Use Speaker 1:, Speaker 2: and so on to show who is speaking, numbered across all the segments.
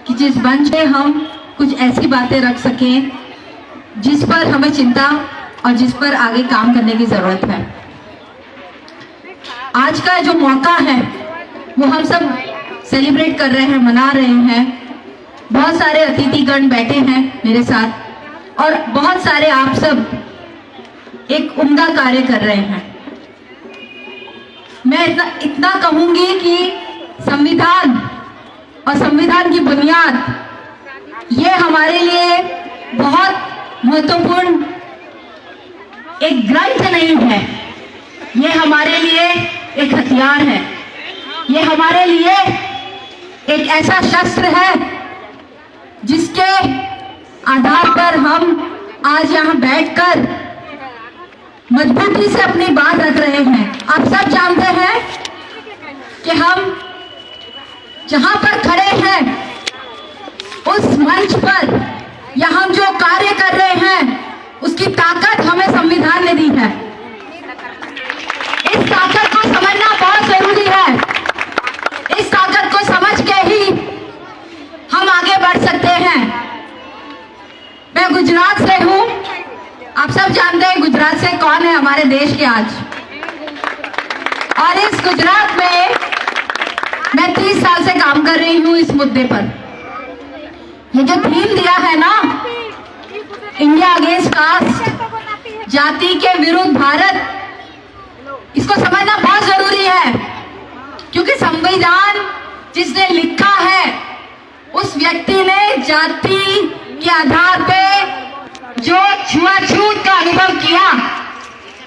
Speaker 1: कि जिस मंच पे हम कुछ ऐसी बातें रख सकें जिस पर हमें चिंता और जिस पर आगे काम करने की जरूरत है। आज का जो मौका है वो हम सब सेलिब्रेट कर रहे हैं, मना रहे हैं। बहुत सारे अतिथिगण बैठे हैं मेरे साथ और बहुत सारे आप सब एक उम्दा कार्य कर रहे हैं। मैं इतना कहूंगी कि संविधान और संविधान की बुनियाद ये हमारे लिए बहुत महत्वपूर्ण एक ग्रंथ नहीं है, ये हमारे लिए एक हथियार है, ये हमारे लिए एक ऐसा शस्त्र है जिसके आधार पर हम आज यहाँ बैठकर मजबूती से अपनी बात रख रहे हैं। आप सब जानते हैं कि हम जहां पर खड़े हैं उस मंच पर या हम जो कार्य कर रहे हैं उसकी ताकत हमें संविधान ने दी है। इस ताकत को समझना बहुत जरूरी है। इस ताकत को समझ के ही हम आगे बढ़ सकते हैं। मैं गुजरात से हूं, आप सब जानते हैं गुजरात से कौन है हमारे देश के आज। और इस गुजरात में मैं 30 साल से काम कर रही हूं इस मुद्दे पर। ये जो थीम दिया है ना, इंडिया अगेंस्ट कास्ट, जाति के विरुद्ध भारत, इसको समझना बहुत जरूरी है क्योंकि संविधान जिसने लिखा है उस व्यक्ति ने जाति के आधार पे जो छुआछूत का अनुभव किया,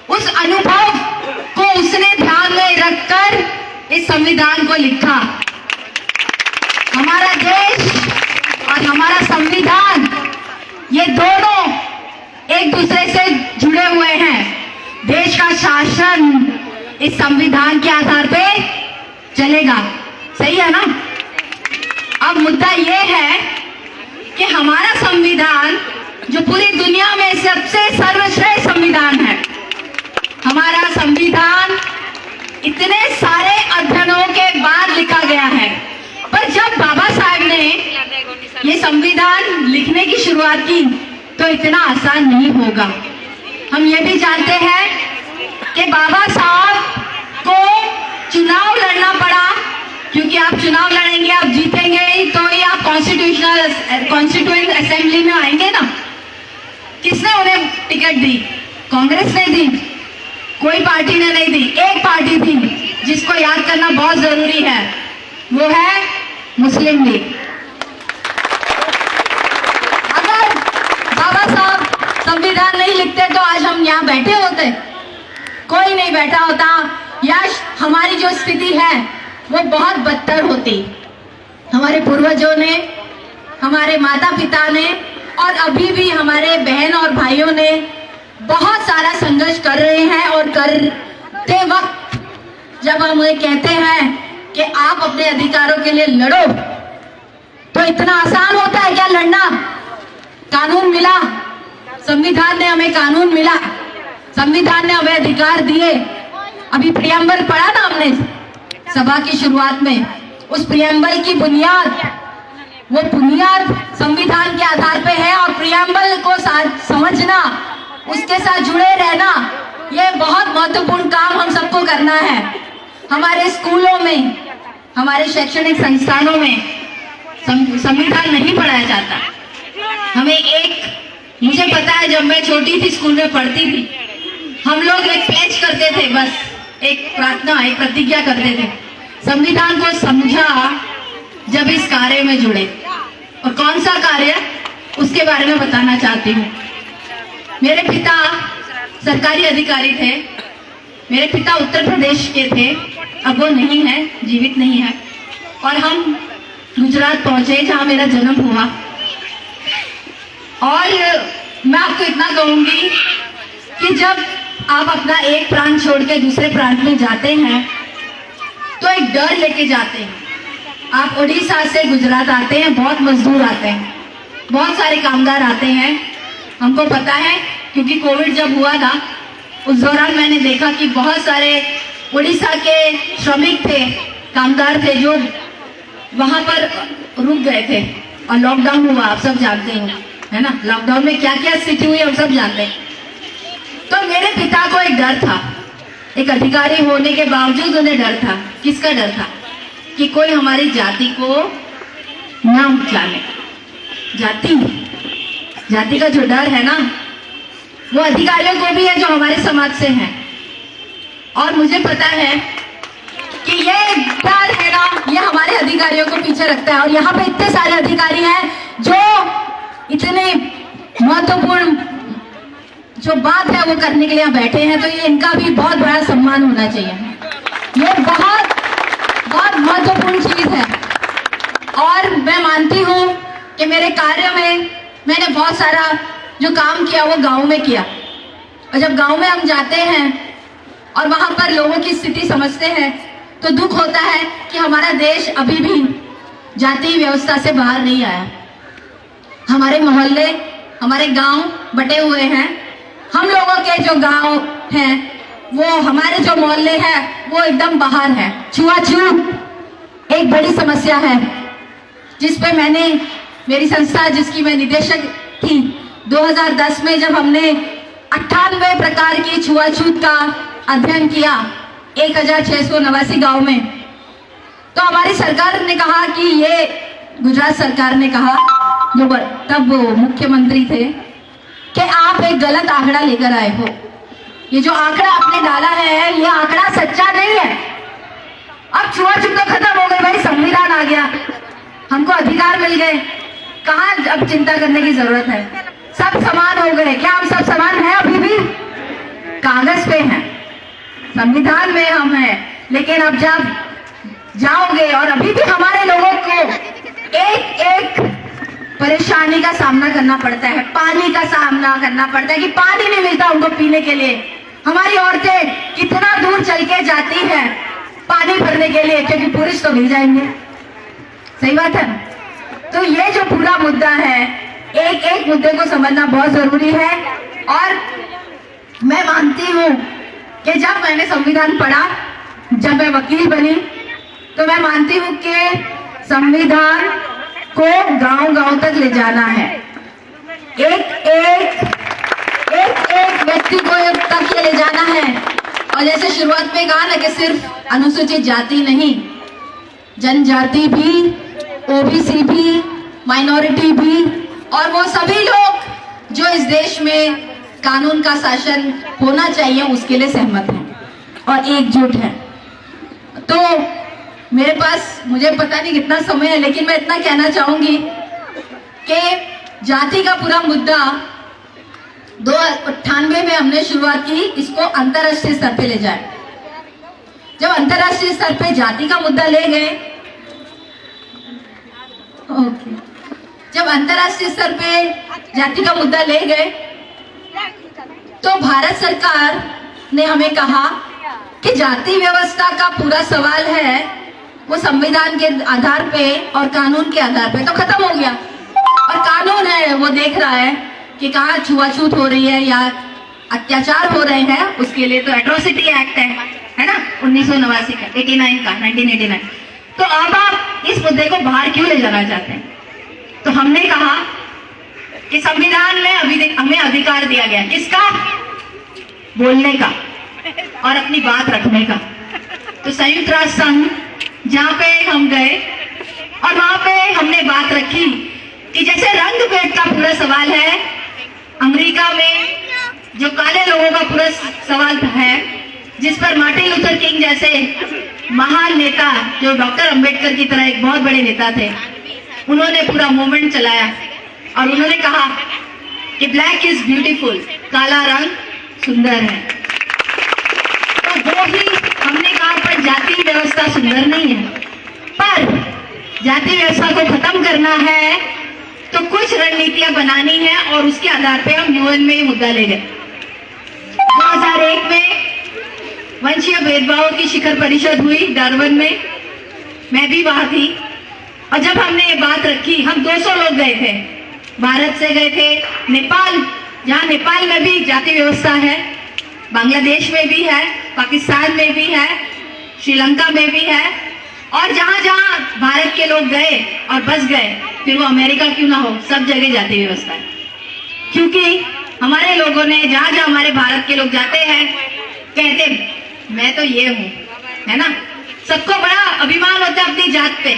Speaker 1: उस अनुभव को उसने ध्यान में रखकर इस संविधान को लिखा। हमारा देश और हमारा संविधान ये दोनों एक दूसरे से जुड़े हुए हैं। देश का शासन इस संविधान के आधार पे चलेगा, सही है ना। अब मुद्दा ये है कि हमारा संविधान जो पूरी दुनिया में सबसे सर्वश्रेष्ठ संविधान है, हमारा संविधान इतने सारे अध्ययनों के बाद लिखा गया है, पर जब बाबा साहब ने ये संविधान लिखने की शुरुआत की तो इतना आसान नहीं होगा। हम ये भी जानते हैं कि बाबा साहब को चुनाव लड़ना पड़ा, क्योंकि आप चुनाव लड़ेंगे, आप जीतेंगे तो ही आप कॉन्स्टिट्यूएंट असेंबली में आएंगे ना। किसने उन्हें टिकट दी? कांग्रेस ने दी, कोई पार्टी ने नहीं दी। एक पार्टी थी जिसको याद करना बहुत जरूरी है, वो है मुस्लिम लीग। अगर बाबा साहब संविधान नहीं लिखते तो आज हम यहाँ बैठे होते? कोई नहीं बैठा होता, या हमारी जो स्थिति है वो बहुत बदतर होती। हमारे पूर्वजों ने, हमारे माता पिता ने और अभी भी हमारे बहन और भाइयों ने बहुत सारा संघर्ष कर रहे हैं। और करते वक्त जब हम ये कहते हैं कि आप अपने अधिकारों के लिए लड़ो, तो इतना आसान होता है क्या लड़ना? कानून मिला, संविधान ने हमें कानून मिला, संविधान ने हमें अधिकार दिए। अभी प्रियम्बल पढ़ा ना हमने सभा की शुरुआत में, उस प्रियम्बल की बुनियाद, वो बुनियाद संविधान के आधार पे है। और प्रियम्बल को समझना, उसके साथ जुड़े रहना, ये बहुत महत्वपूर्ण काम हम सबको करना है। हमारे स्कूलों में, हमारे शैक्षणिक संस्थानों में संविधान नहीं पढ़ाया जाता। मुझे पता है जब मैं छोटी थी, स्कूल में पढ़ती थी, हम लोग एक प्लेज करते थे, बस एक प्रार्थना, एक प्रतिज्ञा करते थे। संविधान को समझा जब इस कार्य में जुड़े। और कौन सा कार्य, उसके बारे में बताना चाहती हूँ। मेरे पिता सरकारी अधिकारी थे। मेरे पिता उत्तर प्रदेश के थे, अब वो नहीं है, जीवित नहीं है। और हम गुजरात पहुंचे जहां मेरा जन्म हुआ। और मैं आपको इतना कहूंगी कि जब आप अपना एक प्रांत छोड़ के दूसरे प्रांत में जाते हैं तो एक डर लेके जाते हैं। आप उड़ीसा से गुजरात आते हैं, बहुत मजदूर आते हैं, बहुत सारे कामगार आते हैं। हमको पता है क्योंकि कोविड जब हुआ था उस दौरान मैंने देखा कि बहुत सारे उड़ीसा के श्रमिक थे, कामगार थे जो वहां पर रुक गए थे। और लॉकडाउन हुआ, आप सब जानते हो, है ना। लॉकडाउन में क्या क्या स्थिति हुई हम सब जानते हैं। तो मेरे पिता को एक डर था, एक अधिकारी होने के बावजूद उन्हें डर था। किसका डर था? कि कोई हमारी जाति को ना जाने। जाति का जो डर है ना, वो अधिकारियों को भी है जो हमारे समाज से हैं। और मुझे पता है कि ये डर है ना, ये हमारे अधिकारियों को पीछे रखता है। और यहाँ पे इतने सारे अधिकारी हैं जो इतने महत्वपूर्ण जो बात है वो करने के लिए यहाँ बैठे हैं, तो ये इनका भी बहुत बड़ा सम्मान होना चाहिए। ये बहुत बहुत महत्वपूर्ण चीज है। और मैं मानती हूँ कि मेरे कार्य में मैंने बहुत सारा जो काम किया वो गांव में किया। और जब गांव में हम जाते हैं और वहां पर लोगों की स्थिति समझते हैं तो दुख होता है कि हमारा देश अभी भी जाति व्यवस्था से बाहर नहीं आया। हमारे मोहल्ले, हमारे गांव बटे हुए हैं। हम लोगों के जो गांव हैं, वो हमारे जो मोहल्ले हैं वो एकदम बाहर है। छुआछूत एक बड़ी समस्या है, जिस पे मैंने, मेरी संस्था जिसकी मैं निदेशक थी, 2010 में जब हमने 98 प्रकार की छुआछूत का अध्ययन किया 1689 गांव में, तो हमारी सरकार ने कहा कि ये, गुजरात सरकार ने कहा, जो तब वो मुख्यमंत्री थे, कि आप एक गलत आंकड़ा लेकर आए हो। ये जो आंकड़ा आपने डाला है, ये आंकड़ा सच्चा नहीं है। अब छुआछूत तो खत्म हो गई भाई, संविधान आ गया, हमको अधिकार मिल गए, कहाँ अब चिंता करने की जरूरत है? सब समान हो गए। क्या हम सब समान हैं? अभी भी कागज पे हैं, संविधान में हम हैं, लेकिन अब जब जाओगे और अभी भी हमारे लोगों को एक एक परेशानी का सामना करना पड़ता है, पानी का सामना करना पड़ता है कि पानी नहीं मिलता उनको पीने के लिए। हमारी औरतें कितना दूर चल के जाती हैं पानी भरने के लिए, क्योंकि पुरुष तो मिल जाएंगे। सही बात है ना? तो ये जो पूरा मुद्दा है, एक एक मुद्दे को समझना बहुत जरूरी है। और मैं मानती हूँ कि जब मैंने संविधान पढ़ा, जब मैं वकील बनी, तो मैं मानती हूँ कि संविधान को गांव-गांव तक ले जाना है। एक एक व्यक्ति को तक ये ले जाना है। और जैसे शुरुआत में कहा ना कि सिर्फ अनुसूचित जाति नहीं, जनजाति भी, ओबीसी भी, माइनॉरिटी भी, और वो सभी लोग जो इस देश में कानून का शासन होना चाहिए उसके लिए सहमत हैं और एकजुट हैं। तो मेरे पास, मुझे पता नहीं कितना समय है, लेकिन मैं इतना कहना चाहूंगी कि जाति का पूरा मुद्दा 98 में हमने शुरुआत की, इसको अंतर्राष्ट्रीय स्तर पे ले जाए। जब अंतर्राष्ट्रीय स्तर पे जाति का मुद्दा ले गए, जब अंतर्राष्ट्रीय स्तर पे जाति का मुद्दा ले गए, तो भारत सरकार ने हमें कहा कि जाति व्यवस्था का पूरा सवाल है वो संविधान के आधार पे और कानून के आधार पे तो खत्म हो गया। और कानून है वो देख रहा है कि कहाँ छुआछूत हो रही है या अत्याचार हो रहे हैं, उसके लिए तो एट्रोसिटी एक्ट है ना, 1989 का, 1989। तो अब आप इस मुद्दे को बाहर क्यों ले जाना चाहते हैं? तो हमने कहा कि संविधान में अभी हमें अधिकार दिया गया, किसका? बोलने का और अपनी बात रखने का। तो संयुक्त राष्ट्र संघ जहाँ पे हम गए और वहां पे हमने बात रखी कि जैसे रंग भेद का पूरा सवाल है, अमेरिका में जो काले लोगों का पूरा सवाल है, जिस पर मार्टिन लूथर किंग जैसे महान नेता, जो डॉक्टर अंबेडकर की तरह एक बहुत बड़े नेता थे, उन्होंने पूरा मूवमेंट चलाया और उन्होंने कहा कि ब्लैक इज ब्यूटीफुल, काला रंग सुंदर है। तो वो ही हमने कहा, पर जाति व्यवस्था सुंदर नहीं है, पर जाति व्यवस्था को खत्म करना है तो कुछ रणनीतियां बनानी है और उसके आधार पे हम यूएन में ये मुद्दा ले गए। 2001 में वंशीय भेदभाव की शिखर परिषद हुई डरबन में, मैं भी वहां थी। और जब हमने ये बात रखी, हम 200 लोग गए थे, भारत से गए थे, नेपाल, जहाँ नेपाल में भी जाति व्यवस्था है, बांग्लादेश में भी है, पाकिस्तान में भी है, श्रीलंका में भी है, और जहां जहां भारत के लोग गए और बस गए, फिर वो अमेरिका क्यों ना हो, सब जगह जाति व्यवस्था है। क्योंकि हमारे लोगों ने जहां जहां हमारे भारत के लोग जाते हैं कहते मैं तो ये हूं, है ना। सबको बड़ा अभिमान होता है अपनी जात पे।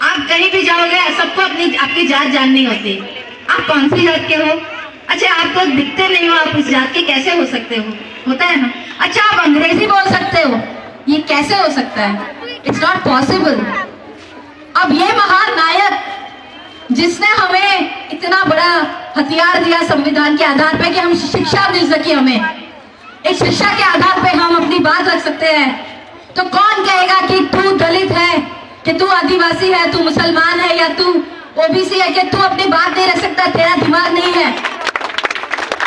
Speaker 1: आप कहीं भी जाओगे सबको अपनी आपकी जात जाननी होती है। आप कौन सी जात के हो? अच्छा, आप तो दिखते नहीं हो, आप उस जात के कैसे हो सकते हो? होता है ना। अच्छा, आप अंग्रेजी बोल सकते हो, ये कैसे हो सकता है? It's not possible. अब ये महान नायक जिसने हमें इतना बड़ा हथियार दिया संविधान के आधार पे कि हम शिक्षा मिल सकी, हमें इस शिक्षा के आधार पे हम अपनी बात रख सकते हैं, तो कौन कहेगा कि तू दलित है, कि तू आदिवासी है, तू मुसलमान है या तू ओबीसी है, कि तू अपनी बात नहीं रख सकता, तेरा दिमाग नहीं है?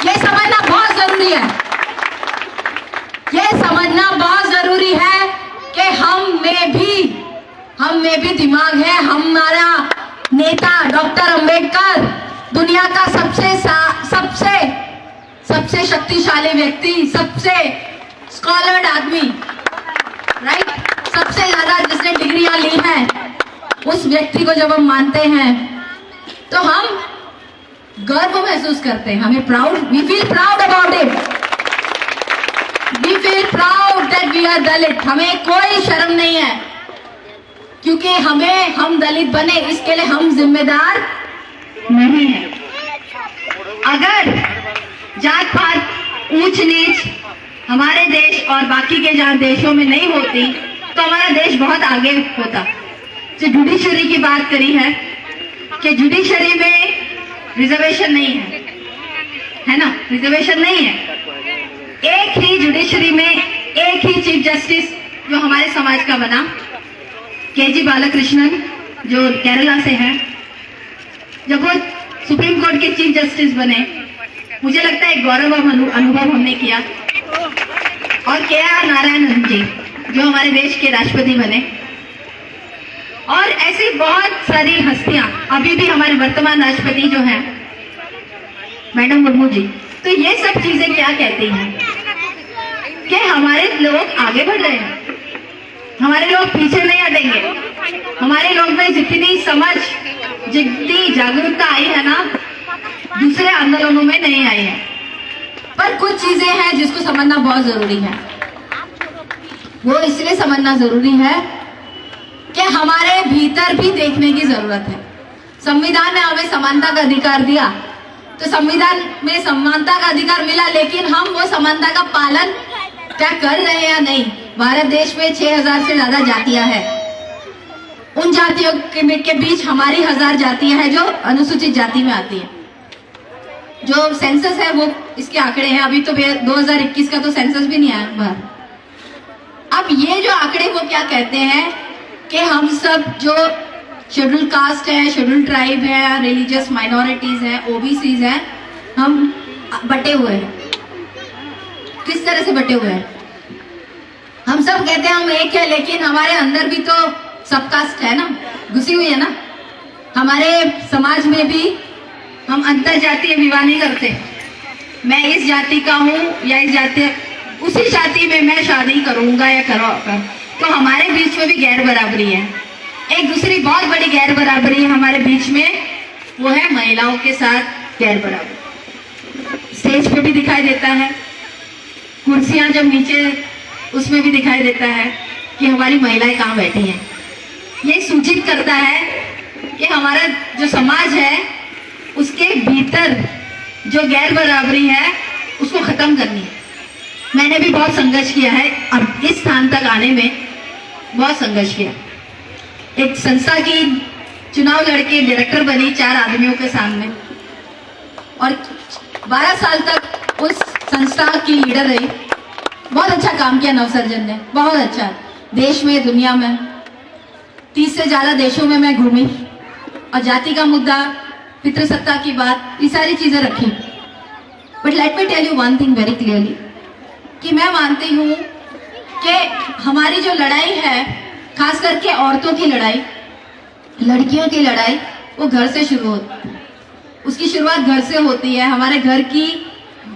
Speaker 1: ये समझना बहुत जरूरी है। ये समझना बहुत जरूरी है कि हम में भी दिमाग है। हमारा नेता डॉक्टर अंबेडकर दुनिया का सबसे शक्तिशाली व्यक्ति, सबसे स्कॉलर्ड आदमी, राइट, सबसे ज्यादा जिसने डिग्रियां ली हैं, उस व्यक्ति को जब हम मानते हैं तो हम गर्व महसूस करते हैं। हमें proud, we feel proud about it, we feel proud that we are Dalit. हमें कोई शर्म नहीं है, क्योंकि हम दलित बने, इसके लिए हम जिम्मेदार नहीं है। अगर जात पात ऊंच नीच हमारे देश और बाकी के जहां देशों में नहीं होती तो हमारा देश बहुत आगे होता। जो जुडिशरी की बात करी है कि जुडिशरी में रिजर्वेशन नहीं है ना, रिजर्वेशन नहीं है। एक ही जुडिशरी में एक ही चीफ जस्टिस जो हमारे समाज का बना, के.जी. बालाकृष्णन, जो केरला से है। जब वो सुप्रीम कोर्ट के चीफ जस्टिस बने, मुझे लगता है गौरव अनुभव हमने किया। और के.आर. नारायणन जी जो हमारे देश के राष्ट्रपति बने, और ऐसी बहुत सारी हस्तियां, अभी भी हमारे वर्तमान राष्ट्रपति जो हैं मैडम मुर्मू जी। तो ये सब चीजें क्या कहती हैं कि हमारे लोग आगे बढ़ रहे हैं, हमारे लोग पीछे नहीं हटेंगे। हमारे लोग में जितनी समझ, जितनी जागरूकता आई है ना, दूसरे आंदोलनों में नहीं आई है। पर कुछ चीजें हैं जिसको समझना बहुत जरूरी है। वो इसलिए समझना जरूरी है कि हमारे भीतर भी देखने की जरूरत है। संविधान ने हमें समानता का अधिकार दिया, तो संविधान में समानता का अधिकार मिला, लेकिन हम वो समानता का पालन क्या कर रहे हैं या नहीं? भारत देश में 6000 से ज्यादा जातियां हैं। उन जातियों के बीच हमारी 1000 जातियां हैं जो अनुसूचित जाति में आती हैं। जो सेंसस है वो इसके आंकड़े हैं, अभी तो 2021 का तो सेंसस भी नहीं आया बाहर। अब ये जो आंकड़े वो क्या कहते हैं कि हम सब जो शेड्यूल कास्ट है, शेड्यूल ट्राइब है, रिलीजियस माइनॉरिटीज हैं, ओबीसीज हैं, हम बटे हुए हैं। किस तरह से बटे हुए हैं? हम सब कहते हैं हम एक है, लेकिन हमारे अंदर भी तो सब कास्ट है ना, घुसी हुई है ना। हमारे समाज में भी हम अंतर जातीय विवाह नहीं करते। मैं इस जाति का हूँ या इस जाति, उसी जाति में मैं शादी करूंगा या करूंगा। तो हमारे बीच में भी गैर बराबरी है। एक दूसरी बहुत बड़ी गैर बराबरी है हमारे बीच में, वो है महिलाओं के साथ गैर बराबरी। स्टेज पे भी दिखाई देता है, कुर्सियां जब नीचे, उसमें भी दिखाई देता है कि हमारी महिलाएं कहाँ बैठी हैं। ये सूचित करता है कि हमारा जो समाज है उसके भीतर जो गैर बराबरी है उसको खत्म करनी है। मैंने भी बहुत संघर्ष किया है, अब इस स्थान तक आने में बहुत संघर्ष किया। एक संस्था की चुनाव लड़के डायरेक्टर बनी 4 आदमियों के सामने, और 12 साल तक उस संस्था की लीडर रही। बहुत अच्छा काम किया नवसर्जन ने, बहुत अच्छा। देश में, दुनिया में 30 से ज्यादा देशों में मैं घूमी और जाति का मुद्दा, पितृसत्ता की बात, ये सारी चीजें रखी। But let me tell you one thing very clearly कि मैं मानती हूँ कि हमारी जो लड़ाई है, खास करके औरतों की लड़ाई, लड़कियों की लड़ाई, वो घर से शुरू होती है। उसकी शुरुआत घर से होती है। हमारे घर की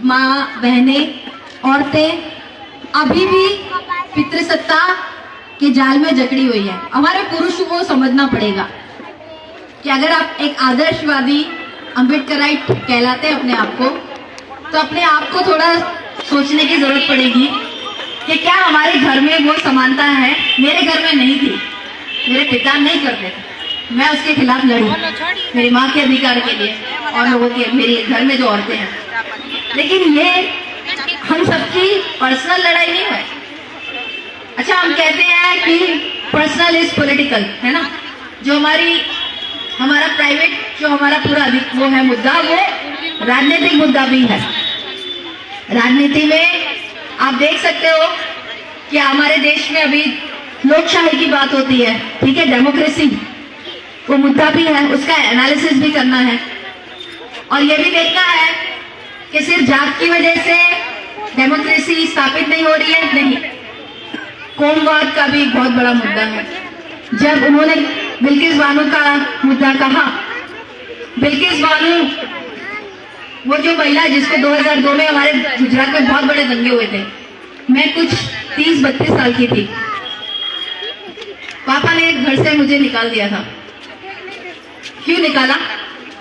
Speaker 1: माँ, बहनें, औरतें अभी भी पितृसत्ता के जाल में जकड़ी हुई है। हमारे पुरुषों को समझना पड़ेगा कि अगर आप एक आदर्शवादी अम्बेडकराइट कहलाते हैं अपने आप को, तो अपने आप को थोड़ा सोचने की जरूरत पड़ेगी कि क्या हमारे घर में वो समानता है। मेरे घर में नहीं थी, मेरे पिता नहीं करते थे, मैं उसके खिलाफ लड़ी मेरी माँ के अधिकार के लिए और लोगों के, मेरे घर में जो औरतें हैं। लेकिन ये हम सबकी पर्सनल लड़ाई नहीं है। अच्छा, हम कहते हैं कि पर्सनल इज पॉलिटिकल, है ना। जो हमारा प्राइवेट, जो हमारा पूरा वो है मुद्दा, वो राजनीतिक मुद्दा भी है। राजनीति में आप देख सकते हो कि हमारे देश में अभी लोकशाही की बात होती है, ठीक है, डेमोक्रेसी वो मुद्दा भी है, उसका एनालिसिस भी करना है और ये भी देखना है कि सिर्फ जात की वजह से डेमोक्रेसी स्थापित नहीं हो रही है। नहीं, कौमवाद का भी बहुत बड़ा मुद्दा है। जब उन्होंने बिल्किस बानो का मुद्दा कहा, बिल्किस बानो वो जो महिला जिसको 2002 में हमारे गुजरात में बहुत बड़े दंगे हुए थे, मैं कुछ 30-32 साल की थी, पापा ने घर से मुझे निकाल दिया था। क्यों निकाला?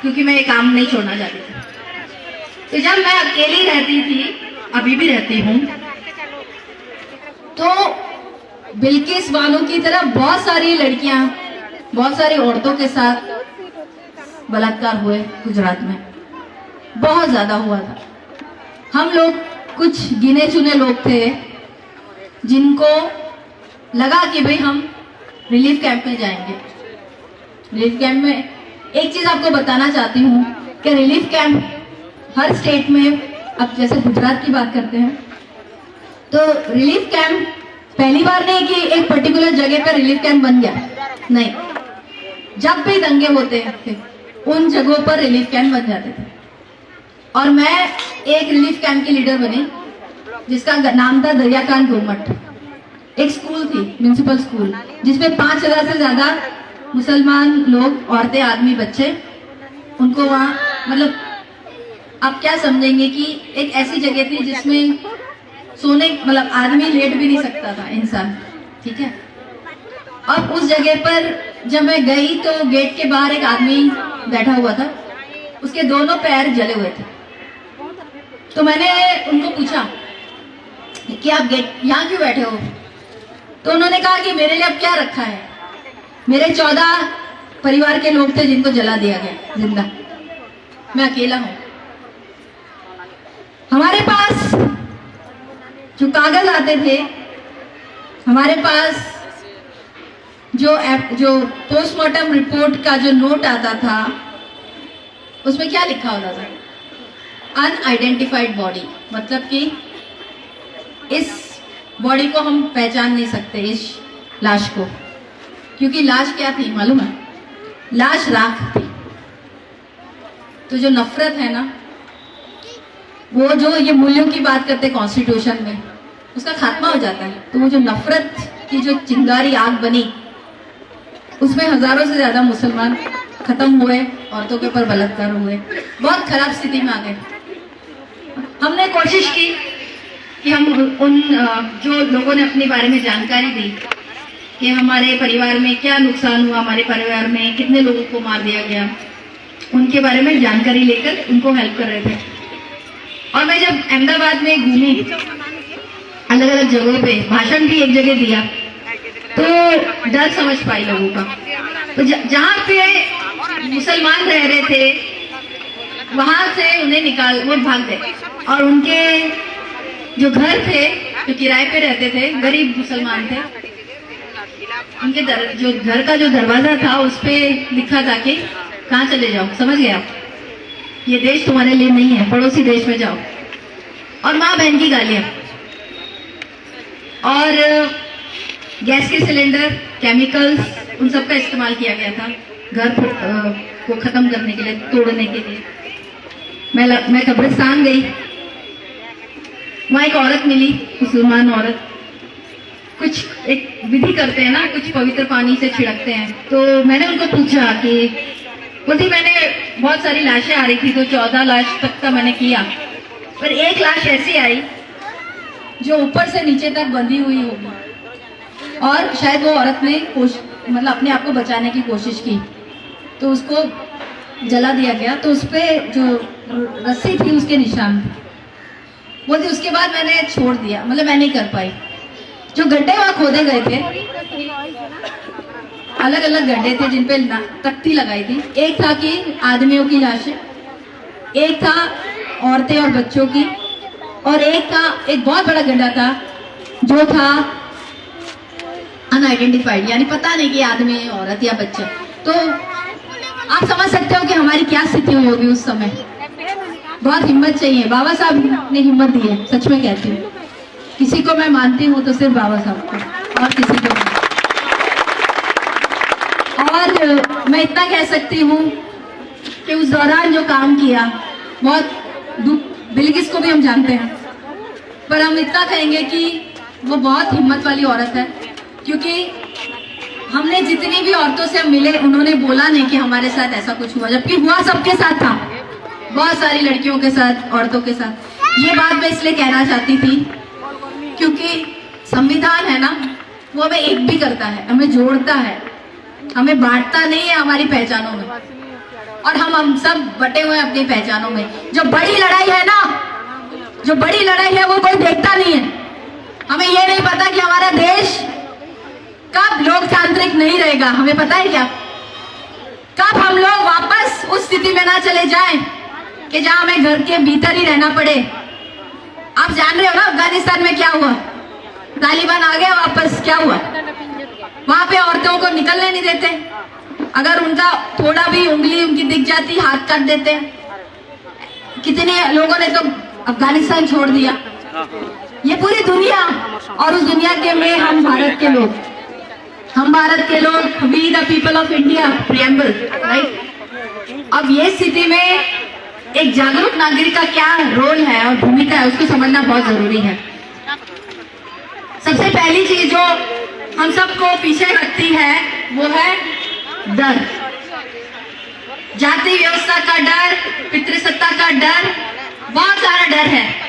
Speaker 1: क्योंकि मैं ये काम नहीं छोड़ना चाहती थी। तो जब मैं अकेली रहती थी, अभी भी रहती हूँ, तो बिल्किस बानो की तरह बहुत सारी लड़कियां, बहुत सारी औरतों के साथ बलात्कार हुए गुजरात में, बहुत ज्यादा हुआ था। हम लोग कुछ गिने चुने लोग थे जिनको लगा कि भाई हम रिलीफ कैंप में जाएंगे। रिलीफ कैंप में एक चीज आपको बताना चाहती हूँ कि रिलीफ कैंप हर स्टेट में, अब जैसे गुजरात की बात करते हैं, तो रिलीफ कैंप पहली बार नहीं कि एक पर्टिकुलर जगह पर रिलीफ कैंप बन गया, नहीं, जब भी दंगे होते थे उन जगहों पर रिलीफ कैंप बन जाते थे। और मैं एक रिलीफ कैंप की लीडर बनी जिसका नाम था दरियाकांड गोमठ। एक स्कूल थी, म्युनिसिपल स्कूल, जिसमें 5000 से ज्यादा मुसलमान लोग, औरतें, आदमी, बच्चे, उनको वहाँ, मतलब आप क्या समझेंगे कि एक ऐसी जगह थी जिसमें सोने, मतलब आदमी लेट भी नहीं सकता था, इंसान, ठीक है। और उस जगह पर जब मैं गई तो गेट के बाहर एक आदमी बैठा हुआ था, उसके दोनों पैर जले हुए थे। तो मैंने उनको पूछा कि आप गेट यहाँ क्यों बैठे हो? तो उन्होंने कहा कि मेरे लिए अब क्या रखा है, मेरे 14 परिवार के लोग थे जिनको जला दिया गया जिंदा, मैं अकेला हूं। हमारे पास जो कागज आते थे, हमारे पास जो पोस्टमार्टम रिपोर्ट का जो नोट आता था, उसमें क्या लिखा होता था? अनआइडेंटिफाइड बॉडी, मतलब कि इस बॉडी को हम पहचान नहीं सकते, इस लाश को, क्योंकि लाश क्या थी मालूम है? लाश राख थी। तो जो नफरत है ना, वो जो ये मूल्यों की बात करते कॉन्स्टिट्यूशन में, उसका खात्मा हो जाता है। तो वो जो नफरत की जो चिंगारी आग बनी, उसमें हजारों से ज्यादा मुसलमान खत्म हुए, औरतों के ऊपर बलात्कार हुए, बहुत खराब स्थिति में आ गए। हमने कोशिश की कि हम उन जो लोगों ने अपने बारे में जानकारी दी कि हमारे परिवार में क्या नुकसान हुआ, हमारे परिवार में कितने लोगों को मार दिया गया, उनके बारे में जानकारी लेकर उनको हेल्प कर रहे थे। और मैं जब अहमदाबाद में घूमी, अलग अलग जगहों पे भाषण भी एक जगह दिया, तो डर समझ पाई लोगों का। तो जहाँ पे मुसलमान रह रहे थे, वहां से उन्हें वो भाग गए, और उनके जो घर थे, जो किराए पे रहते थे, गरीब मुसलमान थे, उनके जो घर का जो दरवाजा था उस पे लिखा था कि कहाँ चले जाओ, समझ गए आप, ये देश तुम्हारे लिए नहीं है, पड़ोसी देश में जाओ। और माँ बहन की गालियां, और गैस के सिलेंडर, केमिकल्स, उन सब का इस्तेमाल किया गया था घर को खत्म करने के लिए, तोड़ने के लिए। मैं कब्रिस्तान गई, वहां एक औरत मिली, मुसलमान औरत, कुछ एक विधि करते हैं ना, कुछ पवित्र पानी से छिड़कते हैं। तो मैंने उनको पूछा कि बोलती मैंने बहुत सारी लाशें आ रही थी, तो 14 लाश तक का मैंने किया, पर एक लाश ऐसी आई जो ऊपर से नीचे तक बंधी हुई होगी, और शायद वो औरत ने मतलब अपने आप को बचाने की कोशिश की, तो उसको जला दिया गया। तो उस पर जो रस्सी थी उसके निशान थे। बोलती उसके बाद मैंने छोड़ दिया, मतलब मैं नहीं कर पाई। जो गड्ढे वहाँ खोदे गए थे, अलग अलग गड्ढे थे जिन पे तख्ती लगाई थी। एक था कि आदमियों की लाशें, एक था औरतें और बच्चों की, और एक बहुत बड़ा गड्ढा था जो था अनआइडेंटिफाइड, यानी पता नहीं कि आदमी है, औरत या बच्चा। तो आप समझ सकते हो कि हमारी क्या स्थिति हुई होगी उस समय। बहुत हिम्मत चाहिए, बाबा साहब ने हिम्मत दी है, सच में कहती हूँ। किसी को मैं मानती हूँ तो सिर्फ बाबा साहब को, और किसी को नहीं। और मैं इतना कह सकती हूँ कि उस दौरान जो काम किया, बहुत दुख, बिल्किस को भी हम जानते हैं, पर हम इतना कहेंगे कि वो बहुत हिम्मत वाली औरत है। क्योंकि हमने जितनी भी औरतों से मिले, उन्होंने बोला नहीं कि हमारे साथ ऐसा कुछ हुआ, जबकि हुआ सबके साथ था, बहुत सारी लड़कियों के साथ, औरतों के साथ। ये बात मैं इसलिए कहना चाहती थी क्योंकि संविधान है ना, वो हमें एक भी करता है, हमें जोड़ता है, हमें बांटता नहीं है हमारी पहचानों में। और हम सब बटे हुए हैं अपनी पहचानों में। जो बड़ी लड़ाई है ना, जो बड़ी लड़ाई है वो कोई देखता नहीं है। हमें ये नहीं पता कि हमारा देश कब लोकतांत्रिक नहीं रहेगा। हमें पता है क्या, कब हम लोग वापस उस स्थिति में ना चले जाएं कि जहां हमें घर के भीतर ही रहना पड़े। आप जान रहे हो ना अफगानिस्तान में क्या हुआ, तालिबान आ गया वापस, क्या हुआ वहां पे? औरतों को निकलने नहीं देते, अगर उनका थोड़ा भी उंगली उनकी दिख जाती हाथ काट देते हैं। कितने लोगों ने तो अफगानिस्तान छोड़ दिया। ये पूरी दुनिया, और उस दुनिया के में हम भारत के लोग, we the people of India, preamble, right. अब ये स्थिति में एक जागरूक नागरिक का क्या रोल है और भूमिका है, उसको समझना बहुत जरूरी है। सबसे पहली चीज जो हम सबको पीछे रखती है वो है डर। जाति व्यवस्था का डर, पितृसत्ता का डर, बहुत सारा डर है।